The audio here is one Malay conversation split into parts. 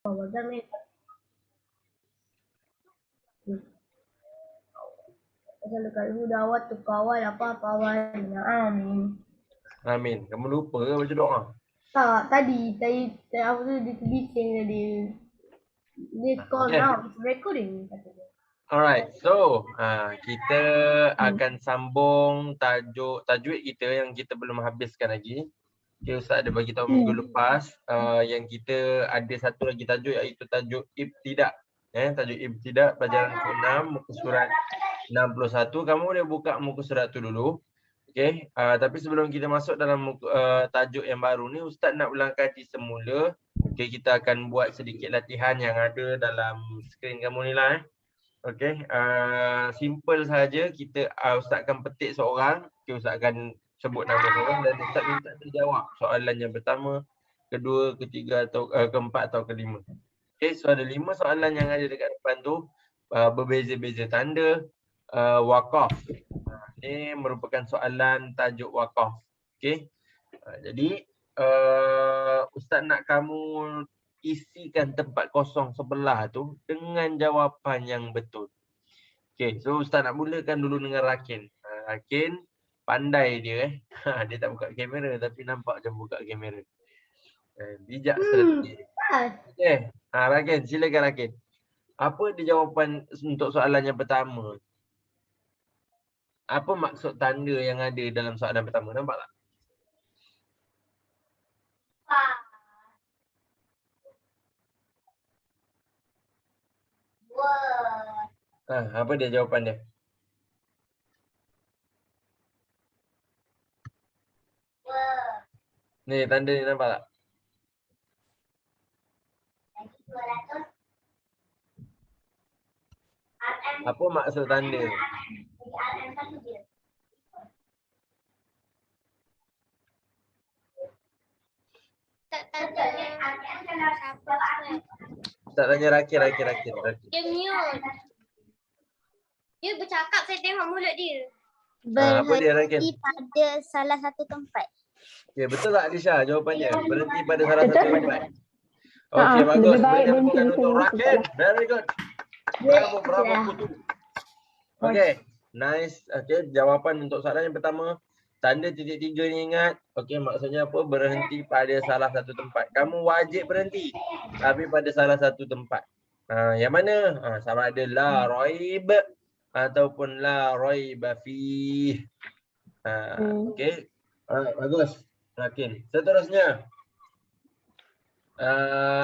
Macam ni. Pasal dekat dulu awal tu kawal apa awal. Amin. Amin. Kamu lupa ke baca doa? Tak, tadi apa tu dia bising tadi. Dia call Okay. now, it's recording katanya. Alright, so kita akan sambung tajuk tajwid kita yang kita belum habiskan lagi. Okay, Ustaz ada bagi tahu minggu lepas yang kita ada satu lagi tajuk iaitu tajuk ibtidak. Tajuk ibtidak pelajaran ke-6 muka surat 61. Kamu boleh buka muka surat tu dulu. Okay, tapi sebelum kita masuk dalam tajuk yang baru ni, Ustaz nak ulang kaji semula. Okay, kita akan buat sedikit latihan yang ada dalam skrin kamu ni lah. Okay, simple saja. Kita Ustaz akan petik seorang. Okay, Ustaz akan sebut nama seorang dan Ustaz minta dia jawab soalan yang pertama, kedua, ketiga atau keempat atau kelima. Okay, so ada 5 soalan yang ada dekat depan tu. Berbeza-beza tanda. Waqaf. Ini merupakan soalan tajuk waqaf. Okay. Jadi Ustaz nak kamu isikan tempat kosong sebelah tu dengan jawapan yang betul. Okay, so Ustaz nak mulakan dulu dengan Rakin. Rakin pandai dia dia tak buka kamera tapi nampak macam buka kamera. Bijak strategi. Okay, Rakin, silakan Rakin. Apa dia jawapan untuk soalan yang pertama? Apa maksud tanda yang ada dalam soalan pertama? Nampak tak? Apa dia jawapan dia? Ni tanda ni nampak tak? Apa maksud tanda? Tak tanya Rakin. Dia mute. Dia bercakap, saya tengok mulut dia. Apa dia Rakin? Berhenti pada salah satu tempat. Okay, betul tak Alisha jawapannya? Berhenti pada salah satu tempat. Okay, bagus. Berikan tepukan untuk Rakin. Very good. Bravo Putu. Okay, nice. Okay, jawapan untuk soalan yang pertama. Tanda titik tiga ni ingat. Okay, maksudnya apa? Berhenti pada salah satu tempat. Kamu wajib berhenti. Tapi pada salah satu tempat. Yang mana? Sama ada la raib ataupun la raiba fih. Okay. Bagus. Rakin. Seterusnya.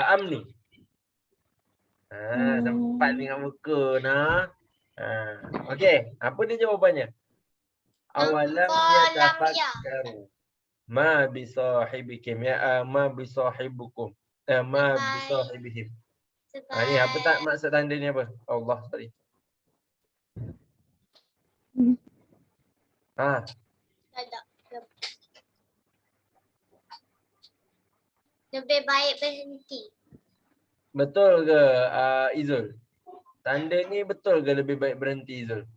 Amni. Sempat dengan muka nah. Okey, apa dia jawapannya? Awalam yatafakkaru ma bisahibikum ma bisahibukum ma bisahibihim. Ni apa tak maksud tanda ni apa? Allah sorry. Lebih baik berhenti. Betul ke Izul? Tanda ni betul ke lebih baik berhenti Izul?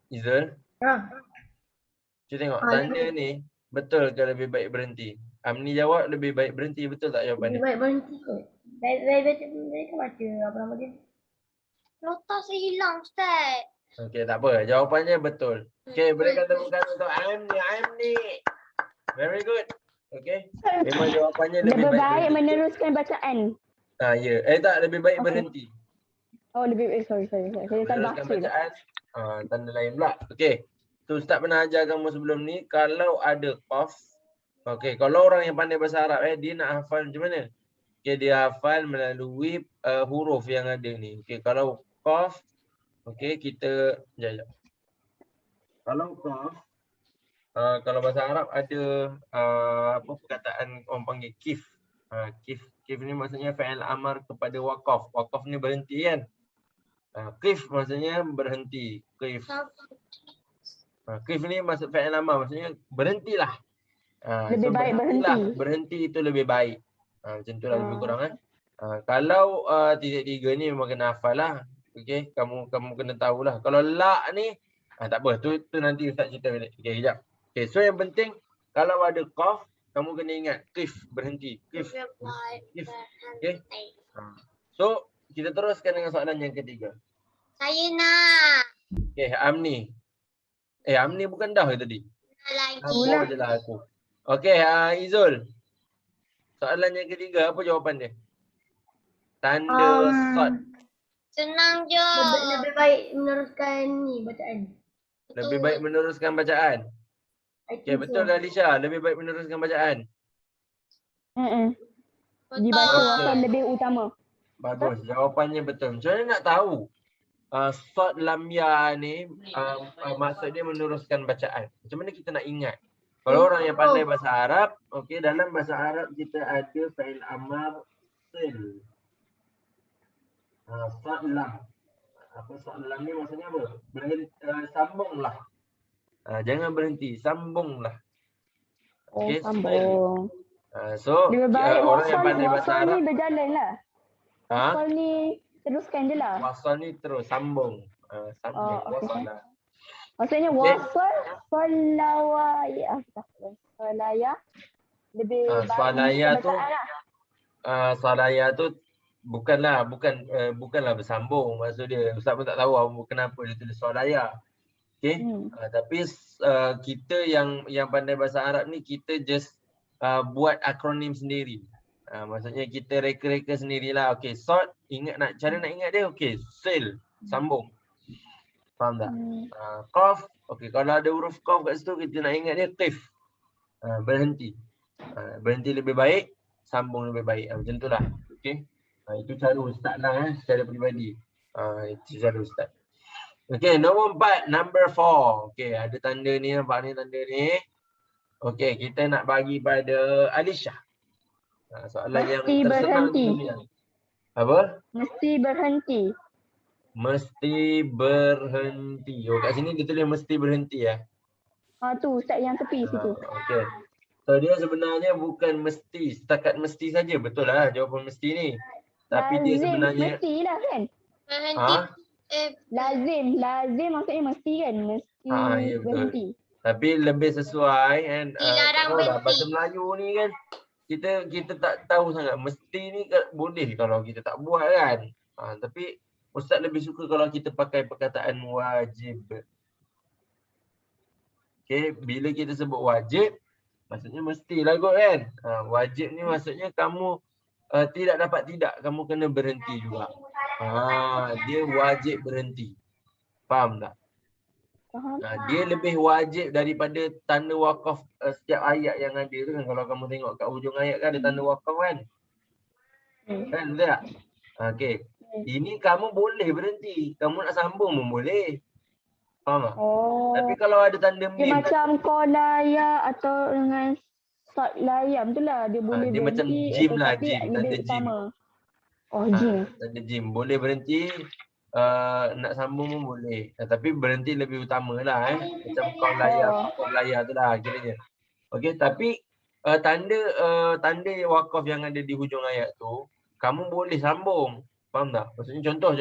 Izul? Cuba tengok tanda ni betul ke lebih baik berhenti? Amni jawab lebih baik berhenti, betul tak jawapannya? Lebih baik berhenti kot. Baik baca apa nama dia. Nota saya hilang, Ustaz. Okey, tak apa. Jawapannya betul. Okey, berikan tepukan untuk Amni. Very good. Okey. Memang jawapannya lebih baik meneruskan bacaan. Ya. Tak, lebih baik berhenti. Oh, lebih baik. Sorry. Saya salah Meneruskan baca. bacaan. Tanda lain pula. Okey. Tu Ustaz pernah ajar kamu sebelum ni, kalau ada qaf. Okey, kalau orang yang pandai bahasa Arab dia nak hafal macam mana? Okey, dia hafal melalui huruf yang ada ni. Okey, kalau qaf, okey, kita sekejap. Kalau qaf, kalau bahasa Arab ada apa perkataan orang panggil kif. Kif ni maksudnya fi'il amar kepada waqaf. Waqaf ni berhenti kan? Kif maksudnya berhenti. Kif. Kif ni maksud fi'il amar maksudnya berhentilah. Lebih baik berhenti. Berhenti itu lebih baik. Macam tu lah lebih kurang Kalau titik tiga ni memang kena hafal lah. Okey, kamu kena tahulah. Kalau la ni tak apa, tu nanti Ustaz cerita balik. Okey, kejap. Okey, so yang penting kalau ada qaf, Kamu kena ingat qif, berhenti. Qif. Qif. Okay. Berhenti. So, kita teruskan dengan soalan yang ketiga. Saya nak. Okay, Amni. Amni bukan dah ke tadi? Lagi. Sambung je lah aku. Okay, Izul. Soalan yang ketiga, apa jawapan dia? Tanda sort. Senang je. Lebih baik meneruskan ni bacaan. Lebih baik meneruskan bacaan. I Okay, think betul so. Alisha. Lebih baik meneruskan bacaan. Dibaca Betul. wasal lebih utama. Bagus. Jawapannya betul. Macam mana nak tahu? Sort lam ya ni maksud dia meneruskan bacaan. Macam mana kita nak ingat? Kalau orang yang pandai bahasa Arab, okey, dalam bahasa Arab kita ada fa'il amar sil. Sort lam. Apa sort lam ni maksudnya apa? Sambunglah. Jangan berhenti, sambunglah. Oh, Okey, sambung. so Lebih baik orang yang pandai bahasa wasal Arab, ni berjalan lah. ha? Wasal ni teruskan je lah. Wasal ni terus sambung. Sambung Oh, okey. wasal lah. Maksudnya Okey. wasal, salawaya. Salaya. Lebih baik Salaya meneruskan tu, bacaan lah. Salaya tu bukanlah bersambung. Maksud dia, Ustaz pun tak tahu kenapa dia tulis Salaya. Okay. Tapi kita yang pandai bahasa Arab ni, kita just buat akronim sendiri. Maksudnya kita reka-reka sendirilah. Okay, sort, cara nak ingat dia, okay, sil, sambung. Faham tak? Qaf, okay, kalau ada huruf qaf kat situ, kita nak ingat dia qif. Berhenti. Berhenti lebih baik, sambung lebih baik. Macam tu lah. Okay. Itu cara Ustaz lah, secara peribadi. Itu cara Ustaz. Okay, nombor 4, number 4. Okay, ada tanda ni, nampak ni tanda ni. Okay, kita nak bagi pada Alisha. Soalan yang Mesti tersenang berhenti. dunia. Apa? Mesti berhenti. Mesti berhenti. Oh, kat sini dia tulis mesti berhenti ya. Tu Ustaz yang tepi situ. Okay. So dia sebenarnya bukan mesti, setakat mesti saja. Betul lah jawapan mesti ni. Tapi dia sebenarnya mesti lah kan? Berhenti. Lazim maksudnya mesti kan? Mesti ya, betul. berhenti. Tapi lebih sesuai kan. Dilarang berhenti. Bahasa Melayu ni kan kita tak tahu sangat. Mesti ni boleh kalau kita tak buat kan. Tapi Ustaz lebih suka kalau kita pakai perkataan wajib. Okay, bila kita sebut wajib, maksudnya mestilah kot kan. Wajib ni maksudnya kamu tidak dapat tidak, kamu kena berhenti juga. Dia wajib berhenti. Faham tak? Faham. Dia lebih wajib daripada tanda wakaf setiap ayat yang ada tu kan. Kalau kamu tengok kat hujung ayat kan ada tanda wakaf kan. Kan betul tak? Okay. Ini kamu boleh berhenti. Kamu nak sambung pun boleh. Faham tak? Tapi kalau ada tanda Dia mim, macam kolaya atau dengan sort layam tu lah. Dia boleh dia berhenti. macam jim lah, tapi jim. lebih Tanda jim. utama. Jim. Tanda jim. Boleh berhenti. Nak sambung pun boleh. Tapi berhenti lebih utama lah. Macam kolaya tu lah kiranya. Okay, tapi tanda wakaf yang ada di hujung ayat tu, kamu boleh sambung. Faham tak? Maksudnya contoh.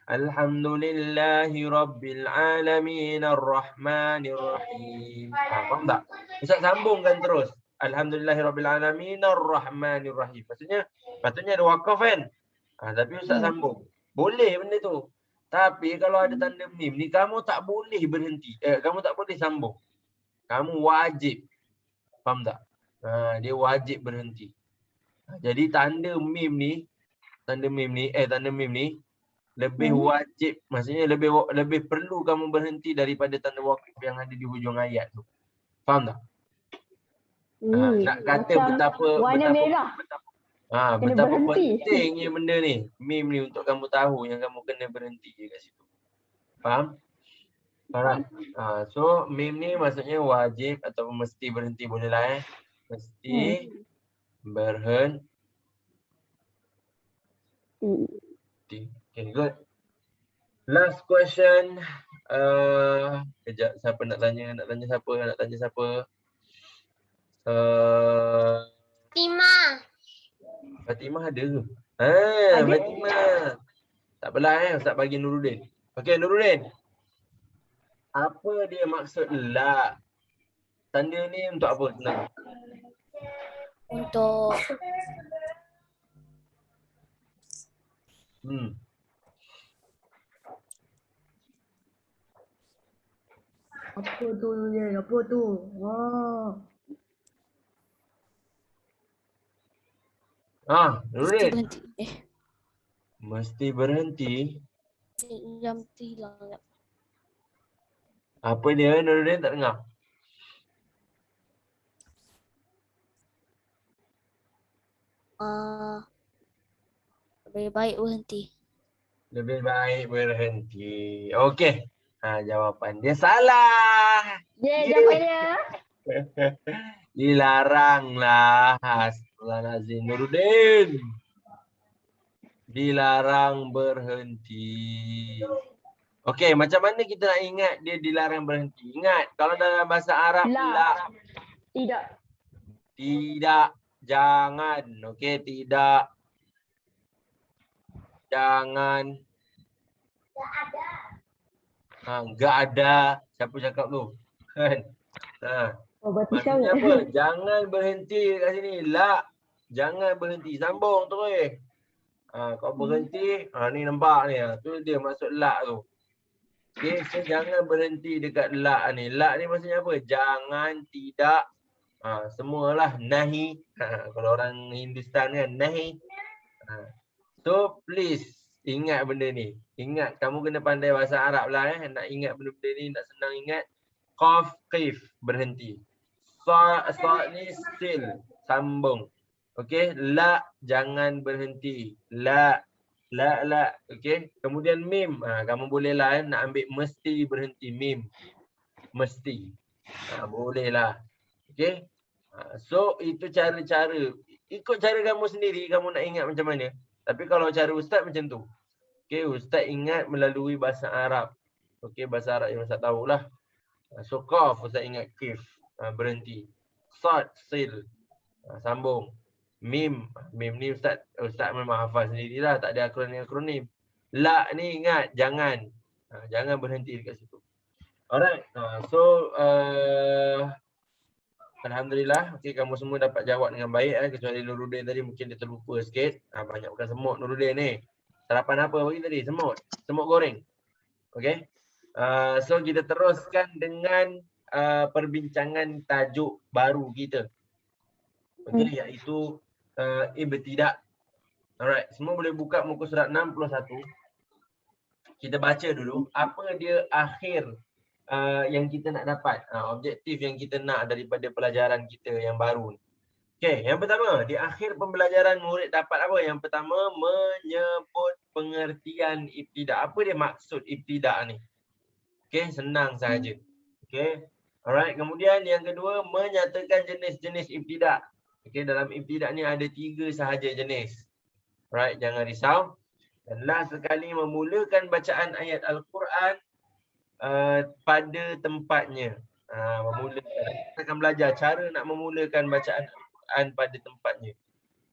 Alhamdulillahi Rabbil Alamin Ar-Rahmanir Rahim. Faham tak? Ustaz sambungkan terus. Alhamdulillahi Rabbil Alamin Ar-Rahmanir Rahim. Patutnya ada wakaf kan? Tapi Ustaz sambung. Boleh benda tu. Tapi kalau ada tanda mim ni, kamu tak boleh berhenti. Kamu tak boleh sambung. Kamu wajib. Faham tak? Dia wajib berhenti. Jadi tanda mim ni lebih wajib, maksudnya lebih perlu kamu berhenti daripada tanda wakaf yang ada di hujung ayat tu. Faham tak? Nak kata betapa merah. Betapa pentingnya benda ni, mim ni, untuk kamu tahu yang kamu kena berhenti je kat situ. Faham? Alright. So mim ni maksudnya wajib atau mesti berhenti, boleh lah mesti berhenti. Okay, good. Last question. Kejap, siapa nak tanya? Nak tanya siapa? Fatimah ada ke? Fatimah. Tak apalah Ustaz bagi Nuruddin. Okey, Nuruddin. Apa dia maksud la? Tanda ni untuk apa sebenarnya? Untuk Apa tu dia? Apa tu? Oh. Nurin. berhenti. Mesti berhenti. Jam tu hilang. Apa dia Nurin tak dengar? Lebih baik berhenti. Lebih baik berhenti. Okey. Jawapan dia salah. Jawapan dia. Dilarang lah. Astagfirullahaladzim. Nuruddin. Dilarang berhenti. Okey, macam mana kita nak ingat dia dilarang berhenti? Ingat, kalau dalam bahasa Arab, la. Tidak. Tidak. Jangan. Okey, tidak. Jangan. Enggak ada. Siapa cakap tu? Kan? Maksudnya apa? Jangan berhenti kat sini. La. Jangan berhenti. Sambung terus. Kau berhenti. Ni nampak ni. Tu dia maksud la tu. Okay, so jangan berhenti dekat la ni. La ni maksudnya apa? Jangan, tidak. Semualah nahi. Kalau orang Hindustan kan, nahi. So please ingat benda ni. Ingat, kamu kena pandai bahasa Arab lah nak ingat benda-benda ni, nak senang ingat. Qaf, qif, berhenti. Sa ni sil, sambung. Okey, la, jangan berhenti. La. Okey. Kemudian mim, kamu boleh lah nak ambil mesti berhenti. Mim, mesti. Boleh lah. Okey. So itu cara-cara. Ikut cara kamu sendiri, kamu nak ingat macam mana. Tapi kalau cara ustaz macam tu. Okey, ustaz ingat melalui bahasa Arab. Okey, bahasa Arab yang ustaz tahulah. So qaf, ustaz ingat qif, berhenti. Sad, sil, sambung. Mim ni ustaz memang hafal sendirilah, tak ada akronim. La ni ingat, jangan. Jangan berhenti dekat situ. Alright. So alhamdulillah, okey, kamu semua dapat jawab dengan baik kecuali Nuruddin tadi mungkin dia terlupa sikit. Banyak bukan semut Nuruddin ni. Sarapan apa pagi tadi? Semut goreng. Okey. So kita teruskan dengan perbincangan tajuk baru kita. Okey, iaitu ibtidak. Alright, semua boleh buka muka surat 61. Kita baca dulu apa dia akhir yang kita nak dapat, objektif yang kita nak daripada pelajaran kita yang baru ni. Okey, yang pertama, di akhir pembelajaran murid dapat apa? Yang pertama, menyebut pengertian ibtidak. Apa dia maksud ibtidak ni? Okey, senang sahaja. Okey. Alright, kemudian yang kedua, menyatakan jenis-jenis ibtidak. Okey, dalam ibtidak ni ada 3 sahaja jenis. Alright, jangan risau. Dan last sekali, memulakan bacaan ayat Al-Quran pada tempatnya. Kita akan belajar cara nak memulakan bacaan Al-Quran pada tempatnya.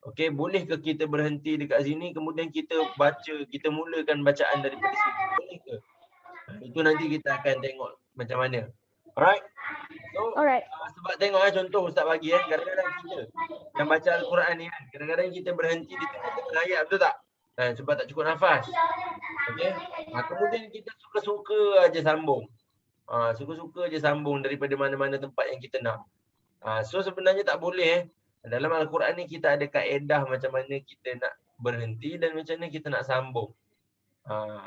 Okey, bolehkah kita berhenti dekat sini kemudian kita baca, kita mulakan bacaan daripada sini? Boleh ke? Itu nanti kita akan tengok macam mana. Alright. So, sebab tengok contoh ustaz bagi kadang-kadang kita yang baca Al-Quran ni kan, kadang-kadang kita berhenti di tengah-tengah ayat, betul tak? Sebab tak cukup nafas. Okey. Kemudian kita suka-suka aja sambung. Suka-suka aja sambung daripada mana-mana tempat yang kita nak. So sebenarnya tak boleh. Dalam Al-Quran ni kita ada kaedah macam mana kita nak berhenti dan macam mana kita nak sambung.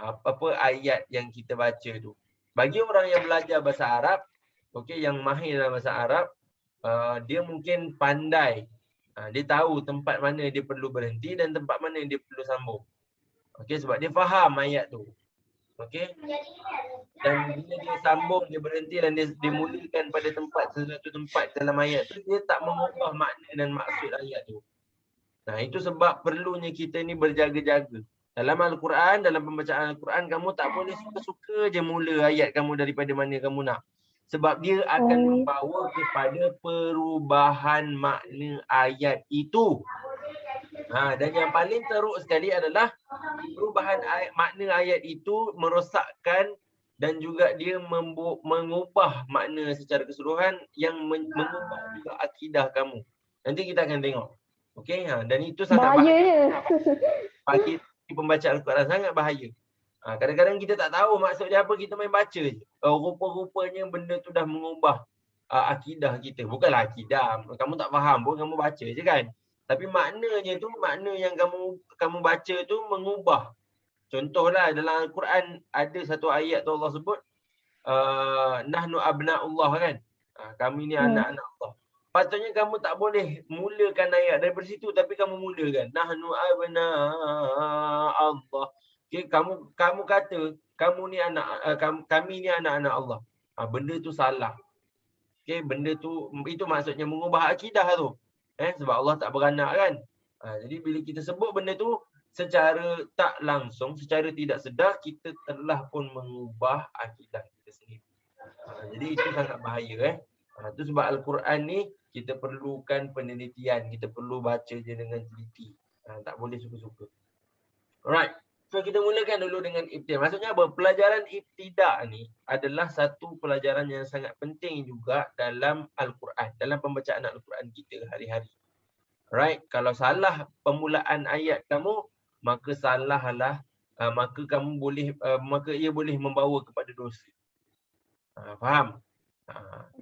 Apa-apa ayat yang kita baca tu. Bagi orang yang belajar bahasa Arab, okey, yang mahir dalam bahasa Arab, dia mungkin pandai. Dia tahu tempat mana dia perlu berhenti dan tempat mana dia perlu sambung. Okey, sebab dia faham ayat tu. Okey. Dan bila dia sambung, dia berhenti dan dia mulakan pada sesuatu tempat dalam ayat tu, dia tak mengubah makna dan maksud ayat tu. Itu sebab perlunya kita ni berjaga-jaga. Dalam Al-Quran, dalam pembacaan Al-Quran, kamu tak boleh suka-suka je mula ayat kamu daripada mana kamu nak. Sebab dia akan membawa kepada perubahan makna ayat itu. Dan yang paling teruk sekali adalah perubahan makna ayat itu merosakkan dan juga dia mengubah makna secara keseluruhan yang mengubah juga akidah kamu. Nanti kita akan tengok. Okey, dan itu sangat Bahaya bahaya. je. Bagi pembaca Al-Quran sangat bahaya. Kadang-kadang kita tak tahu maksud dia apa, kita main baca je. Rupa-rupanya benda tu dah mengubah akidah kita. Bukanlah akidah, kamu tak faham pun kamu baca je kan. Tapi maknanya tu, makna yang kamu baca tu mengubah. Contohlah dalam Al-Quran ada satu ayat tu Allah sebut nahnu abna'ullah kan. Kami ni anak-anak Allah. Patutnya kamu tak boleh mulakan ayat daripada situ, tapi kamu mulakan nahnu abna'allah. Okay, kamu kata kamu ni kami ni anak-anak Allah. Benda tu salah. Okay, benda tu itu maksudnya mengubah akidah tu. Sebab Allah tak beranak kan. Jadi bila kita sebut benda tu secara tak langsung, secara tidak sedar, kita telah pun mengubah akidah kita sendiri. Jadi itu sangat bahaya. Itu sebab Al-Quran ni kita perlukan penelitian, kita perlu baca je dengan teliti. Tak boleh suka-suka. Alright. So kita mulakan dulu dengan ibtidak. Maksudnya apa? Pelajaran ibtidak ni adalah satu pelajaran yang sangat penting juga dalam Al-Quran, dalam pembacaan Al-Quran kita hari-hari. Right? Kalau salah permulaan ayat kamu, maka salahlah, maka kamu boleh maka ia boleh membawa kepada dosa. Faham?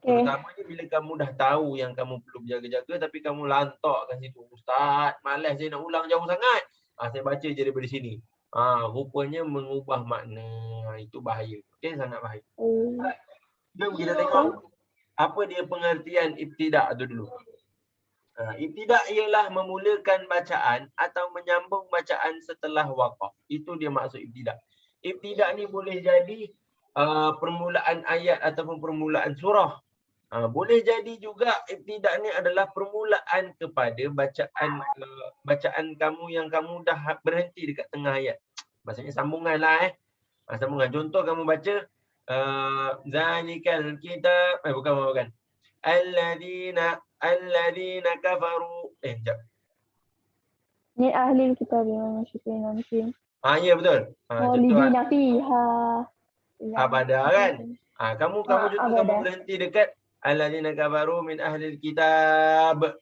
Terutamanya bila kamu dah tahu yang kamu perlu berjaga-jaga tapi kamu lantak kat situ. Ustaz, malas saya nak ulang jauh sangat. Saya baca je daripada sini. Rupanya mengubah makna. Itu bahaya. Okey, sangat bahaya. Jom kita tengok apa dia pengertian ibtidak tu dulu. Ibtidak ialah memulakan bacaan atau menyambung bacaan setelah waqaf. Itu dia maksud ibtidak. Ibtidak ni boleh jadi permulaan ayat ataupun permulaan surah. Boleh jadi juga ibtidak ni adalah permulaan kepada bacaan kamu yang kamu dah berhenti dekat tengah ayat. Maksudnya sambungan lah sambungan. Contoh kamu baca zalikal kitab bukan. Alladzina kafaru. Sekejap. Ni ahli kitab yang syukurin mungkin. Ya betul. Walidina fiha. Abada kan. Kamu kamu berhenti dekat alladzina kafaru min ahlil kitab.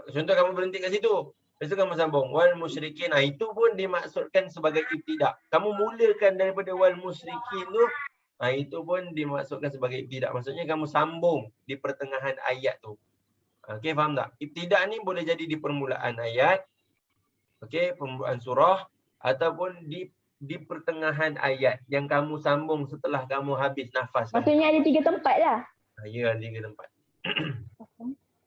Contoh kamu berhenti kat situ. Lepas tu kamu sambung wal musyrikin. Itu pun dimaksudkan sebagai ibtidak. Kamu mulakan daripada wal musyrikin tu. Itu pun dimaksudkan sebagai ibtidak. Maksudnya kamu sambung di pertengahan ayat tu. Okey, faham tak? Ibtidak ni boleh jadi di permulaan ayat. Okey, permulaan surah ataupun di pertengahan ayat yang kamu sambung setelah kamu habis nafas. Maksudnya ada 3 tempat lah. Ya, ada 3 tempat.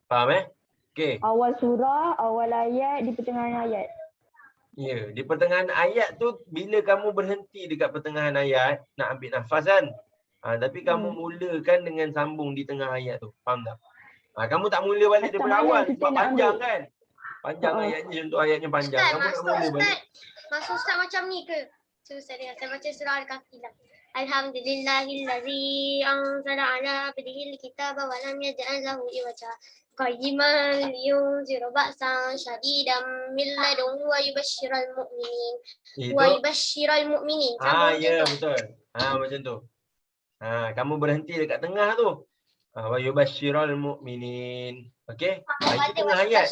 Faham Okey. Awal surah, awal ayat, di pertengahan ayat. Ya, di pertengahan ayat tu bila kamu berhenti dekat pertengahan ayat nak ambil nafas kan. Tapi kamu mulakan dengan sambung di tengah ayat tu. Faham tak? Kamu tak mula balik daripada awal sebab panjang kan. Panjang ayatnya, contoh ayatnya panjang. Ustaz, kamu nak mula balik. Maksud Ustaz macam ni ke? Saya baca surah Al-Kahfi lah. Alhamdulillahillazi anzala ala abdihi al-kitaba wa lam yaj'al lahu iwaja. Qayyiman liyunzira ba'san shadidan min ladunhu wa yubashshiral mu'minin. Wa yubashshiral mu'minin. Ya betul. Macam tu. Kamu berhenti dekat tengah tu. Wa yubashshiral mu'minin. Okey? Itu tengah ayat.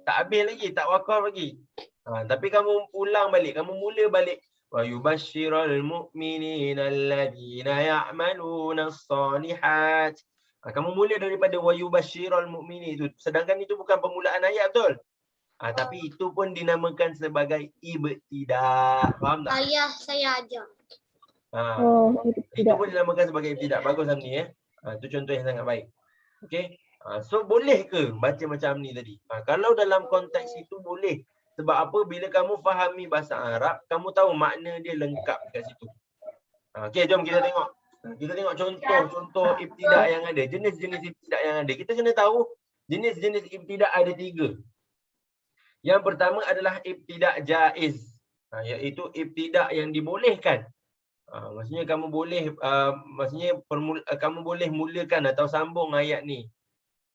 Tak habis lagi, tak waqaf lagi. Tapi kamu ulang balik, kamu mula balik. Wa yubashshiral mu'minina alladhina ya'maluna as-salihat. Kamu mula daripada wa yubashshiral mu'minin itu. Sedangkan itu bukan permulaan ayat, betul? Tapi itu pun dinamakan sebagai ibtidak. Faham tak? Ayah saya ajar. Itu pun dinamakan sebagai ibtidak. Bagus Hamni Itu contoh yang sangat baik. Okey. So boleh ke baca macam ni tadi? Kalau dalam konteks itu boleh. Sebab apa? Bila kamu fahami bahasa Arab, kamu tahu makna dia lengkap kat situ. Okey, jom kita tengok. Kita tengok contoh-contoh ibtidak yang ada. Jenis-jenis ibtidak yang ada. Kita kena tahu jenis-jenis ibtidak ada 3. Yang pertama adalah ibtidak jaiz. Iaitu ibtidak yang dibolehkan. Maksudnya kamu boleh kamu boleh mulakan atau sambung ayat ni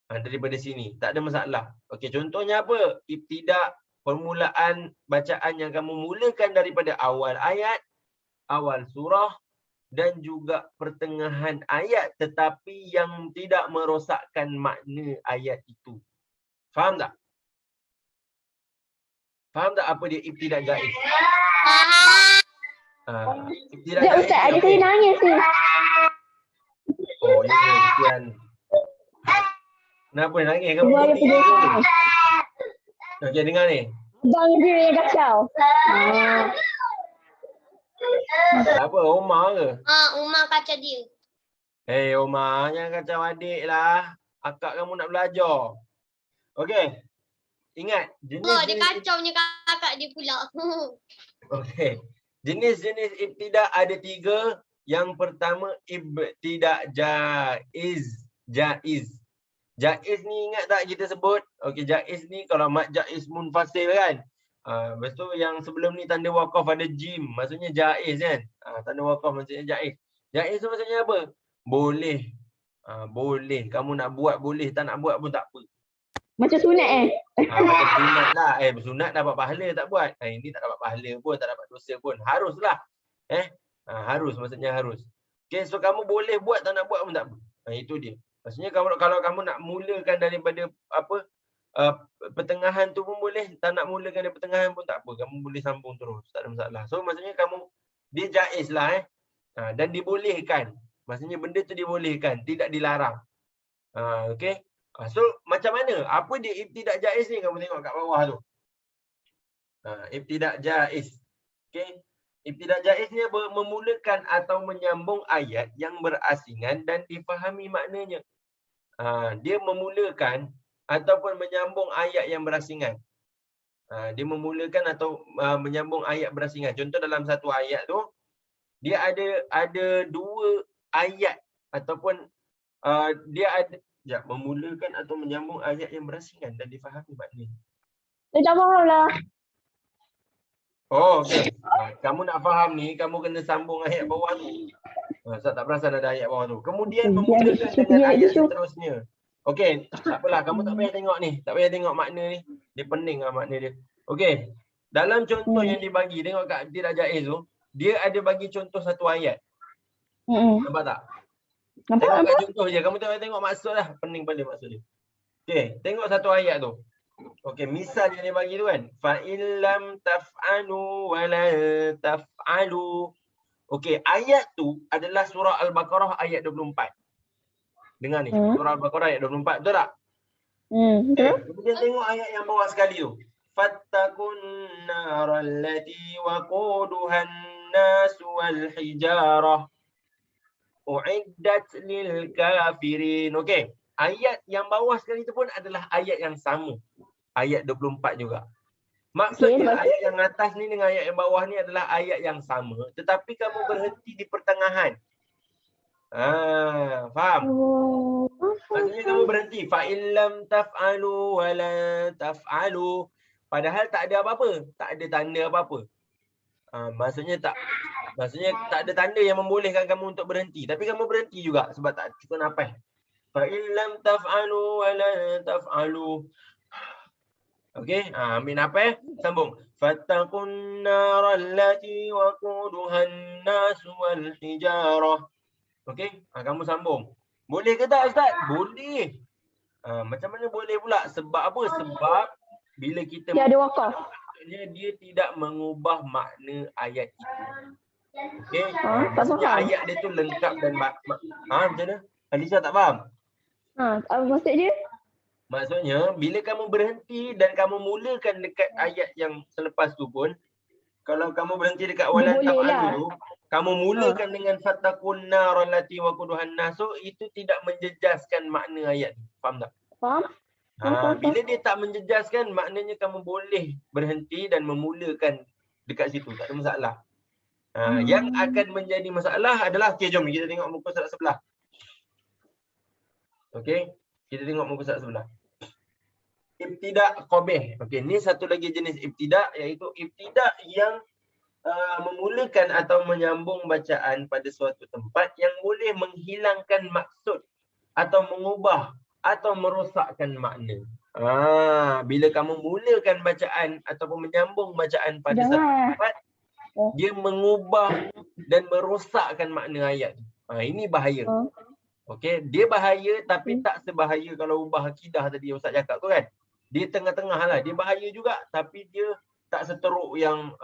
daripada sini. Tak ada masalah. Okey, contohnya apa? Ibtidak permulaan bacaan yang kamu mulakan daripada awal ayat, awal surah dan juga pertengahan ayat tetapi yang tidak merosakkan makna ayat itu. Faham tak? Faham tak apa dia ibtidak jaiz? Ibtidak Sekejap jaiz Ustaz, ni adik apa? saya nangis ni. Oh, ya ke? Kesian. Kenapa nangis? Kamu Abang dia sedih pergi. ke? Okey, dengar ni. Abang dia yang kacau. Apa? Omar ke? Umar kacau dia. Omar, jangan kacau adik lah. Akak kamu nak belajar. Okey. Ingat, Dia jenis-jenis kacau punya kakak dia pula. okey. Jenis-jenis ibtidak ada 3. Yang pertama ibtidak jaiz. Jaiz ni ingat tak kita sebut? Okey, jaiz ni kalau mad jaiz munfasil kan. Lepas tu yang sebelum ni tanda waqaf ada jim, maksudnya jaiz kan. Tanda waqaf maksudnya jaiz. Jaiz tu maksudnya apa? Boleh. Boleh. Kamu nak buat boleh, tak nak buat pun tak apa. Macam sunat Macam sunat lah. Sunat dapat pahala tak buat. Ini tak dapat pahala pun, tak dapat dosa pun. Haruslah. Harus, maksudnya harus. Okay, so kamu boleh buat, tak nak buat pun tak apa. Itu dia. Maksudnya kalau kamu nak mulakan daripada pertengahan tu pun boleh, tak nak mulakan dari pertengahan pun tak apa. Kamu boleh sambung terus, tak ada masalah. So maksudnya dia jaiz lah dan dibolehkan. Maksudnya benda tu dibolehkan, tidak dilarang. Okay. So macam mana? Apa dia ibtidak jaiz ni? Kamu tengok kat bawah tu. Ibtidak jaiz. Okay. Ibtidak jaiz ni memulakan atau menyambung ayat yang berasingan dan difahami maknanya. Dia memulakan ataupun menyambung ayat yang berasingan. Dia memulakan atau menyambung ayat berasingan. Contoh dalam satu ayat tu, dia ada 2 ayat ataupun dia ada memulakan atau menyambung ayat yang berasingan dan difahami maknanya. Saya tak faham lah. Oh, okey. Kamu nak faham ni, kamu kena sambung ayat bawah tu. Saya tak perasan ada ayat bawah tu. Kemudian memulakan dengan ayat seterusnya. Okey, tak apalah. Kamu tak payah tengok ni. Tak payah tengok makna ni. Dia pening lah makna dia. Okey. Dalam contoh yang dibagi, tengok kat ibtidak jaiz tu, dia ada bagi contoh satu ayat. Nampak tak? Tengok kat contoh je. Kamu tengok maksud lah. Pening pada maksud dia. Okey, tengok satu ayat tu. Okey, misal yang dia bagi tu kan. Fa illam taf'alu wa la taf'alu. Okey, ayat tu adalah surah Al-Baqarah ayat 24. Dengar ni, surah Al-Baqarah ayat 24, betul tak? Betul. Kemudian tengok ayat yang bawah sekali tu. Fattakun naral lati waquduhan nas wal hijarah uiddat lil kafirin. Okey, ayat yang bawah sekali tu pun adalah ayat yang sama. Ayat 24 juga. Maksudnya ayat yang atas ni dengan ayat yang bawah ni adalah ayat yang sama, tetapi kamu berhenti di pertengahan. Faham? Maksudnya kamu berhenti. Fa illam taf'alu wa la taf'alu. Padahal tak ada apa-apa. Tak ada tanda apa-apa. Maksudnya tak ada tanda yang membolehkan kamu untuk berhenti. Tapi kamu berhenti juga sebab tak cukup nafas. Fa illam taf'alu wa la taf'alu. Okey, ambil nafas, sambung. Fattaqun naral lati waquduhan nas wal hijarah. Okey, kamu sambung. Boleh ke tak Ustaz? Boleh. Macam mana boleh pula? Sebab apa? Sebab bila kita Dia ada wakaf. dia tidak mengubah makna ayat itu. Okey, Tak maksudnya faham. ayat dia tu lengkap dan macam mana? Alisa tak faham? Apa maksud dia? Maksudnya bila kamu berhenti dan kamu mulakan dekat ayat yang selepas tu pun, kalau kamu berhenti dekat walan taf'alu tu, kamu mulakan dengan fattaqun naral lati waquduhan nas, itu tidak menjejaskan makna ayat tu. Faham tak? Faham? Bila dia tak menjejaskan, maknanya kamu boleh berhenti dan memulakan dekat situ, tak ada masalah. Yang akan menjadi masalah adalah, okey, jom kita tengok muka surat sebelah. Okey, kita tengok muka surat sebelah. Ibtidak qabih. Okey, ni satu lagi jenis ibtidak, iaitu ibtidak yang memulakan atau menyambung bacaan pada suatu tempat yang boleh menghilangkan maksud atau mengubah atau merosakkan makna. Bila kamu mulakan bacaan ataupun menyambung bacaan pada satu tempat dia mengubah dan merosakkan makna ayat tu. Ini bahaya. Okey, dia bahaya tapi tak sebahaya kalau ubah akidah tadi Ustaz cakap tu kan. Dia tengah-tengah lah. Dia bahaya juga tapi dia tak seteruk yang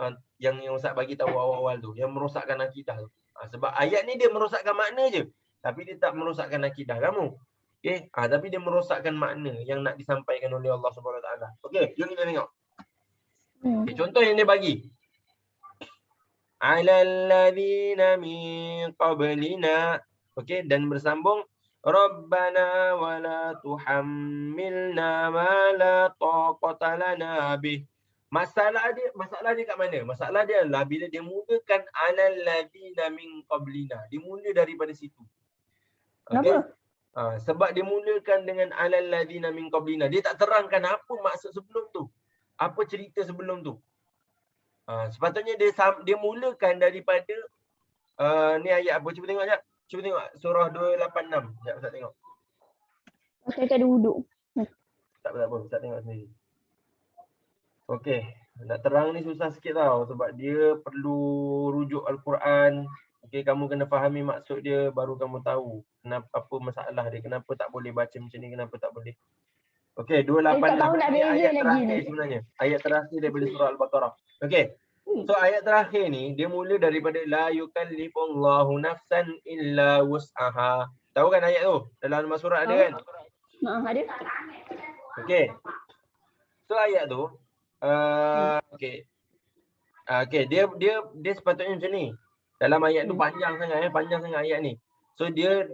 Ustaz bagi tahu awal-awal tu, yang merosakkan akidah tu. Sebab ayat ni dia merosakkan makna je, tapi dia tak merosakkan akidah kamu. Okey, tapi dia merosakkan makna yang nak disampaikan oleh Allah Subhanahu Wa Taala. Okey, jom kita tengok. Okay, contoh yang dia bagi. Alal ladzina min qablina. Okey, dan bersambung Rabbana wala tuhammilna ma la taqata lana bih. Masalah dia kat mana? Masalah dia adalah bila dia mulakan alal ladzina min qablina. Dia mula daripada situ. Okey. Sebab dia mulakan dengan alal ladzina min qablina. Dia tak terangkan apa maksud sebelum tu. Apa cerita sebelum tu. Sepatutnya dia mulakan daripada ni ayat apa? Cuba tengok sekejap. Cuba tengok surah 286. Sekejap Ustaz tengok. Saya tak ada wuduk. Tak apa, Ustaz tengok sendiri. Okey, nak terang ni susah sikit tau sebab dia perlu rujuk Al-Quran. Okey, kamu kena fahami maksud dia baru kamu tahu kenapa, apa masalah dia, kenapa tak boleh baca macam ni, kenapa tak boleh. Okey, 286 ni ayat terakhir sebenarnya. Ayat terakhir daripada surah Al-Baqarah. Okey. So ayat terakhir ni dia mula daripada la yukallifullahu nafsan illa wus'aha. Tahu kan ayat tu? Dalam nama surah ada kan? Ada. Okey. So ayat tu okey. Okey, dia sepatutnya macam ni. Dalam ayat tu panjang sangat ayat ni. So dia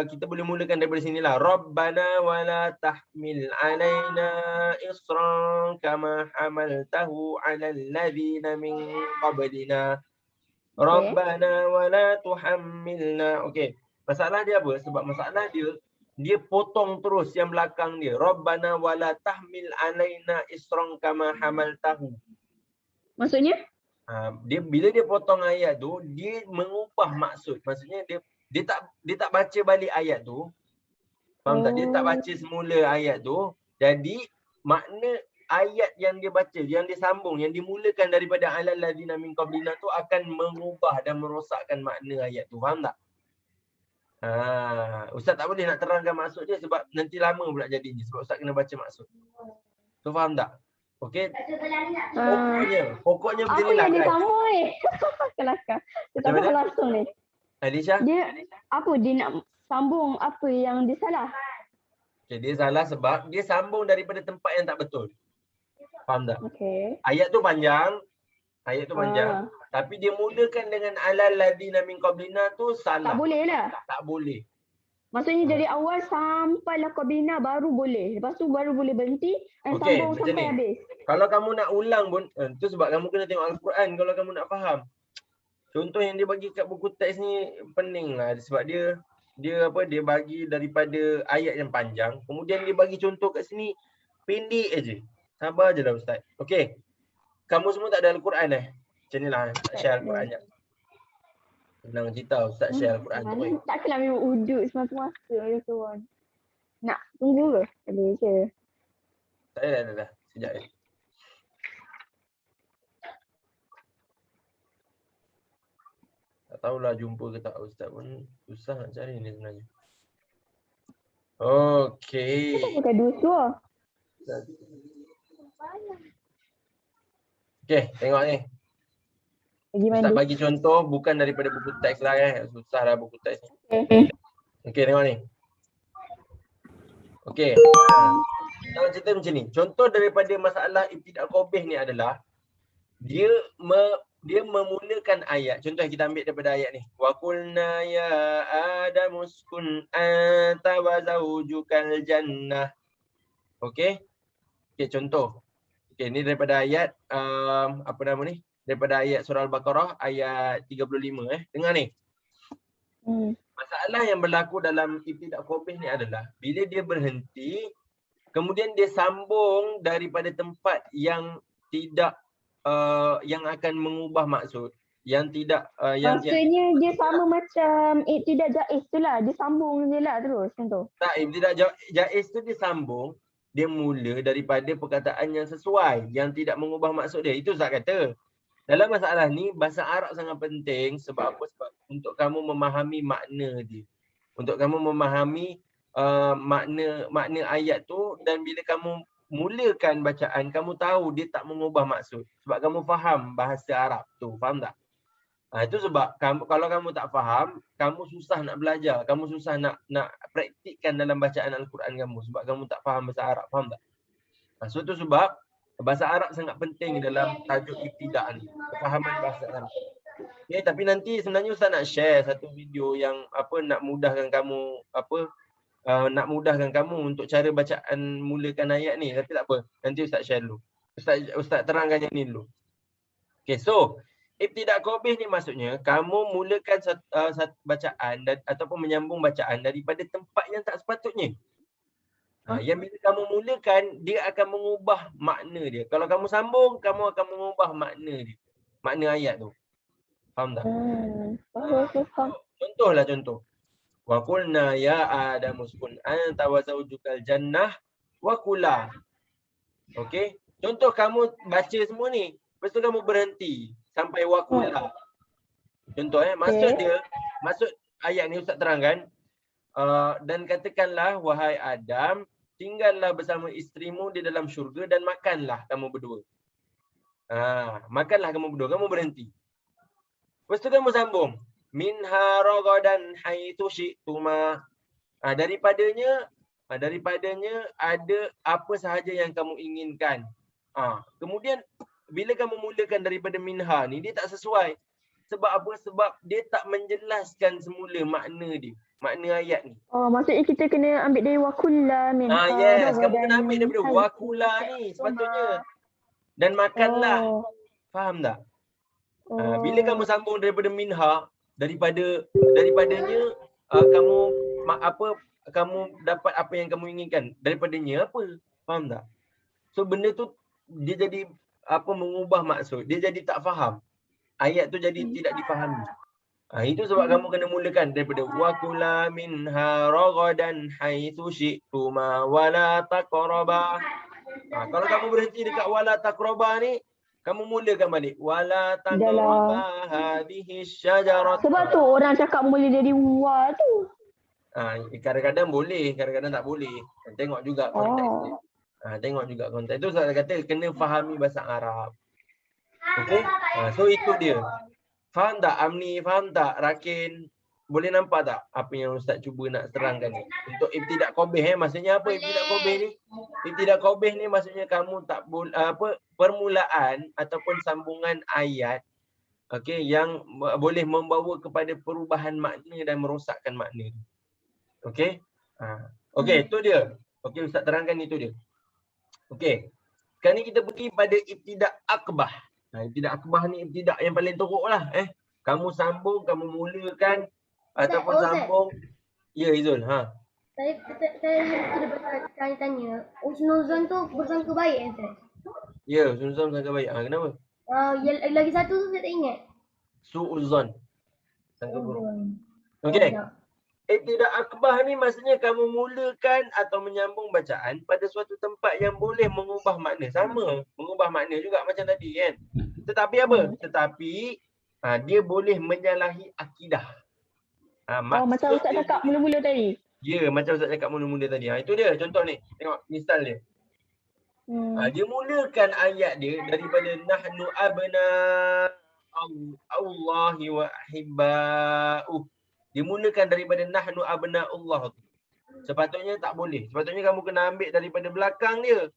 kita boleh mulakan daripada sinilah. Rabbana wala tahmil alaina isran kama hamaltahu 'alal ladzina min qablina. Rabbana wala tuhammilna. Okey. Masalah dia apa? Sebab masalah dia potong terus yang belakang dia. Rabbana wala tahmil alaina isran kama hamaltahu. Maksudnya? Bila dia potong ayat tu, dia mengubah maksud. Maksudnya dia tak baca balik ayat tu. Faham tak? Dia tak baca semula ayat tu. Jadi makna ayat yang dia baca, yang dia sambung, yang dimulakan daripada alal ladzina min qablina tu akan mengubah dan merosakkan makna ayat tu. Faham tak? Ustaz tak boleh nak terangkan maksud dia sebab nanti lama pula jadinya sebab Ustaz kena baca maksud. Tu faham tak? Okey. Pokoknya macam ni lah. Apa yang dia sambung ni? Kelakar. Dia tak faham langsung ni. Alisha? Dia nak sambung apa yang dia salah? Okay, dia salah sebab dia sambung daripada tempat yang tak betul. Faham tak? Okey. Ayat tu panjang. Tapi dia mulakan dengan alal ladzina min qablina tu salah. Tak boleh lah. Tak boleh. Maksudnya dari awal sampailah qablina baru boleh. Lepas tu baru boleh berhenti dan sambung sampai habis. Kalau kamu nak ulang pun, tu sebab kamu kena tengok Al-Quran kalau kamu nak faham. Contoh yang dia bagi kat buku teks ni pening lah sebab dia bagi daripada ayat yang panjang, kemudian dia bagi contoh kat sini pendek aje. Sabar je lah Ustaz. Okey. Kamu semua tak ada Al-Quran Macam ni lah share Al-Quran je. Senang cerita Ustaz share Al-Quran tu. Takkanlah memang uduk semasa-masa je kawan. Nak tunggu ke? Boleh je. Tak ada dah. Sekejap je. Tak tahulah jumpa ke tak Ustaz pun susah nak cari ni sebenarnya. Okey. Kita pakai dua suara. Okey, tengok ni. Ustaz bagi contoh bukan daripada buku teks lah Susah lah buku teks ni. Okey, tengok ni. Okey. Kalau cerita macam ni. Contoh daripada masalah ibtidak qabih ni adalah dia memulakan ayat. Contoh kita ambil daripada ayat ni. Wa qulna ya Adam uskun anta wa zawjukal jannah. Okey. Okey, contoh. Okey, ni daripada ayat apa nama ni? Daripada ayat surah Al-Baqarah ayat 35 Dengar ni. Masalah yang berlaku dalam ibtidak qabih ni adalah bila dia berhenti kemudian dia sambung daripada tempat yang tidak yang akan mengubah maksud, yang tidak maksudnya dia sama macam ibtidak jaiz tu lah, dia sambung je lah terus macam tu. Tak, ibtidak jaiz tu dia sambung, dia mula daripada perkataan yang sesuai, yang tidak mengubah maksud dia. Itu Ustaz kata. dalam masalah ni bahasa Arab sangat penting sebab apa? Sebab untuk kamu memahami makna dia. Untuk kamu memahami makna ayat tu, dan bila kamu mulakan bacaan, kamu tahu dia tak mengubah maksud. Sebab kamu faham bahasa Arab tu, faham tak? Itu sebab kalau kamu tak faham, kamu susah nak belajar, kamu susah nak praktikkan dalam bacaan Al-Quran kamu sebab kamu tak faham bahasa Arab, faham tak? So tu sebab bahasa Arab sangat penting dalam tajuk ibtidak ni, kefahaman bahasa Arab. Okay, tapi nanti sebenarnya Ustaz nak share satu video yang nak mudahkan kamu nak mudahkan kamu untuk cara bacaan mulakan ayat ni, tapi tak apa, nanti Ustaz share dulu. Ustaz terangkan yang ni dulu. Okay, so ibtidak qabih ni maksudnya kamu mulakan satu bacaan ataupun menyambung bacaan daripada tempat yang tak sepatutnya. Yang bila kamu mulakan, dia akan mengubah makna dia. Kalau kamu sambung, kamu akan mengubah makna dia. Makna ayat tu. Faham tak? Faham. Contoh. Wa qulna ya Adam uskun anta wa zawjukal jannah wa kula. Okey? Contoh kamu baca semua ni, lepas tu kamu berhenti sampai wa kula. Contoh maksud ayat ni Ustaz terangkan, dan katakanlah wahai Adam, tinggallah bersama isterimu di dalam syurga dan makanlah kamu berdua. Makanlah kamu berdua, kamu berhenti. Lepas tu kamu sambung. Minha ragadan haitsu syi'tuma. Daripadanya ada apa sahaja yang kamu inginkan. Kemudian bila kamu mulakan daripada minha ni, dia tak sesuai. Sebab apa? Sebab dia tak menjelaskan semula makna dia. Makna ayat ni. Maksudnya kita kena ambil dari wakulla minha. Yes, kamu kena ambil daripada wakulla ni sepatutnya. Dan makanlah. Faham tak? Bila kamu sambung daripada minha, daripadanya kamu dapat apa yang kamu inginkan. Daripadanya apa? Faham tak? So benda tu dia jadi mengubah maksud. Dia jadi tak faham. Ayat tu jadi tidak difahami. Itu sebab kamu kena mulakan daripada wakula minha ragadan haitsu syi'tuma wala taqraba. Kalau kamu berhenti dekat wala taqraba ni, kamu mulakan balik wala taqraba hadhihi syajarah. Sebab tu orang cakap mula dari wa tu. Kadang-kadang boleh, kadang-kadang tak boleh. Tengok juga konteks dia. Tengok juga konteks. Itu saya kata kena fahami bahasa Arab. Okey? So itu dia. Faham tak Amni? Faham tak Rakin? Boleh nampak tak apa yang Ustaz cuba nak terangkan ni? Untuk ibtidak qabih maksudnya apa ibtidak qabih ni? Ibtidak qabih ni maksudnya kamu tak boleh permulaan ataupun sambungan ayat yang boleh membawa kepada perubahan makna dan merosakkan makna. Okey? Okey, itu dia. Okey, Ustaz terangkan itu dia. Okey. Sekarang ni kita pergi pada ibtidak akbah. Ibtidak akbah ni ibtidak yang paling teruk lah. Kamu sambung, kamu mulakan ataupun sambung. Ya, Izul. Saya dapat tanya, husnuzon tu bersangka baik Ustaz? Ya, husnuzon bersangka baik. Kenapa? Lagi satu tu saya tak ingat. Su'uzon. Sangka buruk. Okey. Ibtidak akbah ni maksudnya kamu mulakan atau menyambung bacaan pada suatu tempat yang boleh mengubah makna. Sama, mengubah makna juga macam tadi kan. Tetapi apa? Tetapi dia boleh menyalahi akidah. Macam Ustaz cakap mula-mula tadi. Ya, macam Ustaz cakap mula-mula tadi. Itu dia contoh ni. Tengok misal dia. Dia mulakan ayat dia daripada nahnu abna Allahi wa ahibba'uh. Dia mulakan daripada nahnu abna Allah tu. Sepatutnya tak boleh. Sepatutnya kamu kena ambil daripada belakang dia.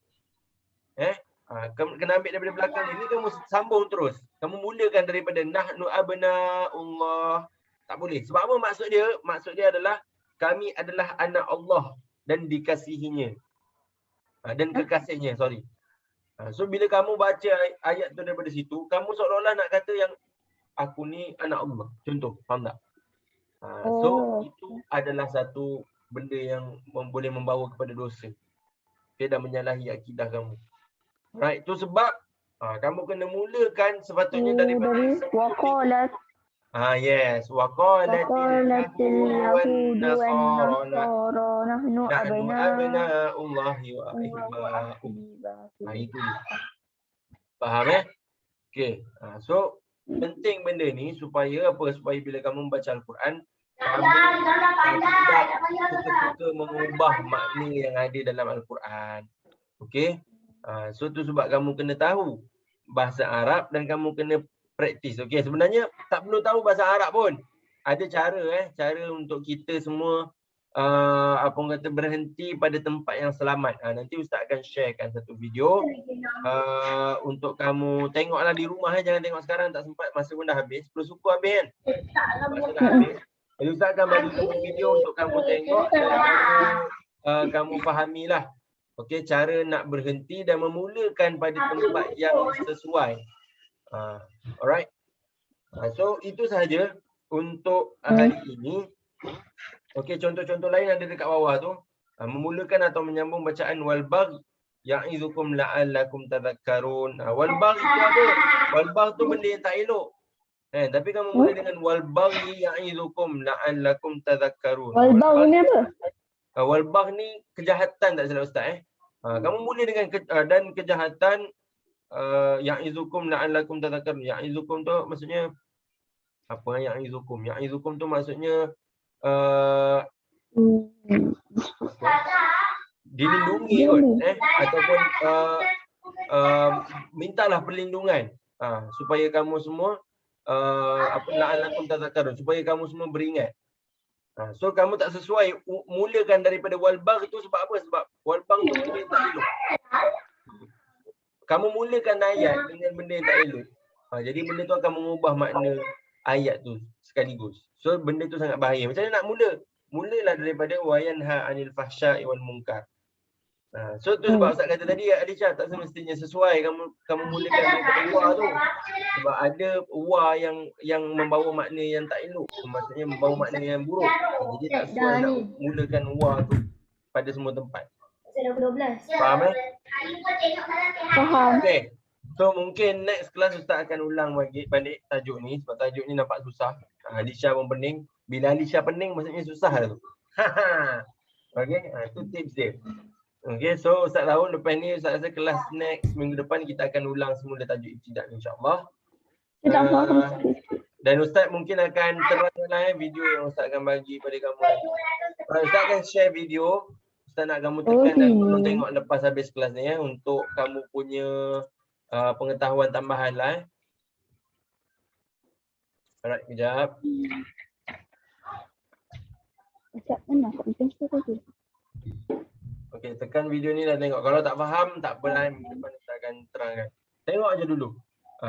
Kena ambil daripada belakang dia. Ini kamu sambung terus. Kamu mulakan daripada nahnu abna Allah. Tak boleh. Sebab apa maksud dia? Maksud dia adalah kami adalah anak Allah dan dikasihinya. Dan kekasihnya, sorry. So bila kamu baca ayat tu daripada situ, kamu seolah-olah nak kata yang aku ni anak Allah. Contoh, faham tak? So itu adalah satu benda yang boleh membawa kepada dosa. Dan menyalahi akidah kamu. Right, itu sebab kamu kena mulakan sepatutnya daripada waqalat. Yes, waqalatil yahudu wan nasara nahnu abna'ullahi wa ahibba'uh. Itu dia. Faham Okay. So penting benda ni supaya apa? Supaya bila kamu membaca Al-Quran, kamu tidak suka-suka mengubah makna yang ada dalam Al-Quran. Okay. So tu sebab kamu kena tahu bahasa Arab dan kamu kena praktis. Okay. Sebenarnya tak perlu tahu bahasa Arab pun. Ada cara untuk kita semua apa orang kata berhenti pada tempat yang selamat. Nanti Ustaz akan sharekan satu video untuk kamu tengoklah di rumah. Jangan tengok sekarang, tak sempat, masa pun dah habis. 10 suku habis kan? Masa dah habis. Jadi Ustaz akan bagi satu video untuk kamu tengok dan kamu fahamilah. Okay, cara nak berhenti dan memulakan pada tempat yang sesuai. Alright. So itu sahaja untuk hari ini. Okey, contoh-contoh lain ada dekat bawah tu. Memulakan atau menyambung bacaan wal bagh ya'izukum la'allakum tadhakkarun. Wal bagh itu apa? Wal bagh tu benda yang tak elok. Tapi kamu mula dengan wal bagh ya'izukum la'allakum tadhakkarun. Wal bagh ni apa? Wal bagh ni kejahatan, tak salah Ustaz. Kamu mula dengan dan kejahatan ya'izukum la'allakum tadhakkarun. Ya'izukum tu maksudnya apa? Ya'izukum tu maksudnya dilindungi kot, ataupun mintalah perlindungan supaya kamu semua la'allakum tadhakkarun, supaya kamu semua beringat. So kamu tak sesuai mulakan daripada wal bagh itu sebab apa? Sebab wal bagh tu benda yang tak elok. Kamu mulakan ayat dengan benda yang tak elok. Jadi benda tu akan mengubah makna ayat tu sekaligus. So benda tu sangat bahaya. Macam mana nak mula? Mulalah daripada wa yanha 'anil fahsya'i wal munkar. So tu sebab Ustaz kata tadi, Alisha, tak semestinya sesuai kamu mulakan daripada wa tu. Sebab ada wa yang membawa makna yang tak elok. Maksudnya membawa makna yang buruk. Jadi tak sesuai nak mulakan wa tu pada semua tempat. Faham Faham. Okay. So mungkin next kelas Ustaz akan ulang balik tajuk ni sebab tajuk ni nampak susah. Alisha pun pening. Bila Alisha pening maksudnya susah tu. Okay, itu tips dia. Okay, so Ustaz tahu lepas ni Ustaz rasa kelas next minggu depan kita akan ulang semula tajuk ibtidak insya-Allah. Dan Ustaz mungkin akan terangkan video yang Ustaz akan bagi pada kamu. Ustaz akan share video. Ustaz nak kamu tekan dan tolong tengok lepas habis kelas ni untuk kamu punya pengetahuan tambahan lah. Alright, kejap. Okey, tekan video ni dah tengok. Kalau tak faham, tak apa lah. Depan kita akan terangkan. Tengok aja dulu.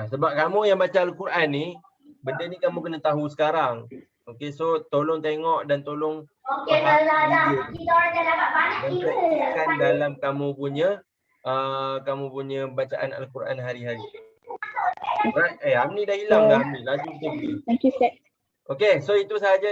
Sebab kamu yang baca Al-Quran ni, benda ni kamu kena tahu sekarang. Okey, so tolong tengok dan tolong faham video. Dan praktikkan dalam kamu punya bacaan Al-Quran hari-hari. Right? Amni dah hilang dah, Amni. Laju betul. Thank you, Ustaz. Okay, so itu sahaja